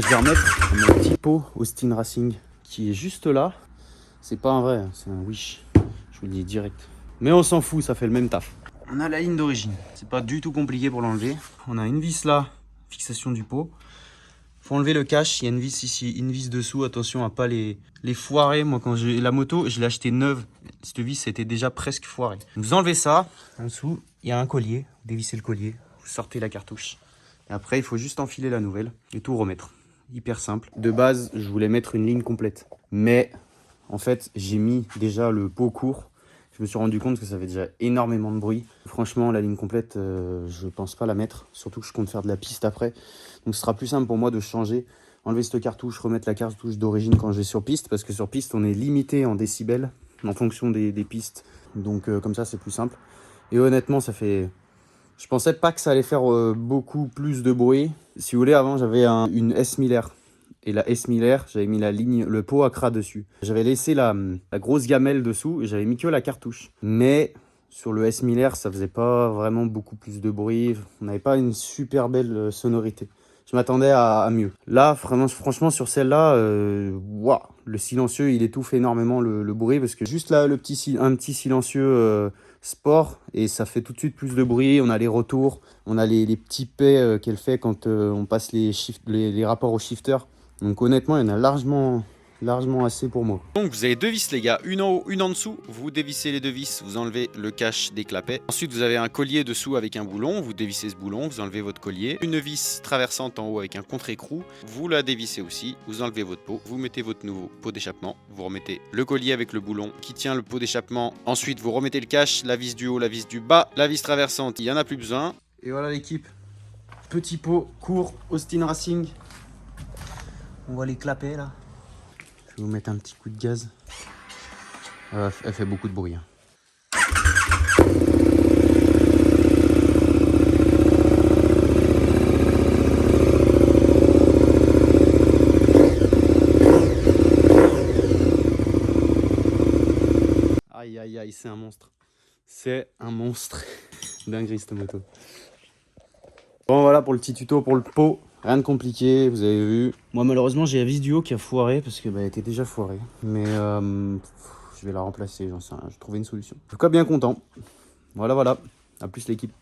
Je vais remettre mon petit pot Austin Racing qui est juste là. C'est pas un vrai, c'est un Wish. Je vous le dis direct. Mais on s'en fout, ça fait le même taf. On a la ligne d'origine. C'est pas du tout compliqué pour l'enlever. On a une vis là, fixation du pot. Faut enlever le cache. Il y a une vis ici, une vis dessous. Attention à pas les foirer. Moi, quand j'ai la moto, je l'ai achetée neuve. Cette vis était déjà presque foirée. Vous enlevez ça. En dessous, il y a un collier. Vous dévissez le collier. Vous sortez la cartouche. Et après, il faut juste enfiler la nouvelle et tout remettre. Hyper simple. De base, je voulais mettre une ligne complète. Mais en fait, j'ai mis déjà le pot court. Je me suis rendu compte que ça fait déjà énormément de bruit. Franchement, la ligne complète, je pense pas la mettre. Surtout que je compte faire de la piste après. Donc ce sera plus simple pour moi de changer, enlever cette cartouche, remettre la cartouche d'origine quand je vais sur piste. Parce que sur piste, on est limité en décibels en fonction des pistes. Donc comme ça, c'est plus simple. Et honnêtement, ça fait... Je pensais pas que ça allait faire beaucoup plus de bruit. Si vous voulez, avant, j'avais une S Miller. Et la S Miller, j'avais mis la ligne, le pot à cras dessus. J'avais laissé la grosse gamelle dessous et j'avais mis que la cartouche. Mais sur le S Miller, ça faisait pas vraiment beaucoup plus de bruit. On n'avait pas une super belle sonorité. Je m'attendais à mieux. Là, vraiment, franchement, sur celle-là, wow, le silencieux, il étouffe énormément le bruit parce que juste là, un petit silencieux sport et ça fait tout de suite plus de bruit. On a les retours, on a les petits pets qu'elle fait quand on passe les rapports au shifter. Donc honnêtement, il y en a largement assez pour moi. Donc vous avez deux vis les gars, une en haut, une en dessous. Vous dévissez les deux vis, vous enlevez le cache des clapets. Ensuite vous avez un collier dessous avec un boulon, vous dévissez ce boulon, vous enlevez votre collier. Une vis traversante en haut avec un contre-écrou, vous la dévissez aussi, vous enlevez votre pot, vous mettez votre nouveau pot d'échappement, vous remettez le collier avec le boulon qui tient le pot d'échappement. Ensuite vous remettez le cache, la vis du haut, la vis du bas, la vis traversante, il n'y en a plus besoin. Et voilà l'équipe, petit pot court Austin Racing. On voit les clapets là. Je vais vous mettre un petit coup de gaz. Elle fait beaucoup de bruit. Hein. Aïe aïe aïe, c'est un monstre. C'est un monstre. Dinguerie cette moto. Bon voilà pour le petit tuto pour le pot. Rien de compliqué, vous avez vu. Moi malheureusement j'ai la vis du haut qui a foiré parce que elle était déjà foirée. Mais je vais la remplacer, j'en sais rien. Je vais trouver une solution. En tout cas bien content. Voilà. À plus l'équipe.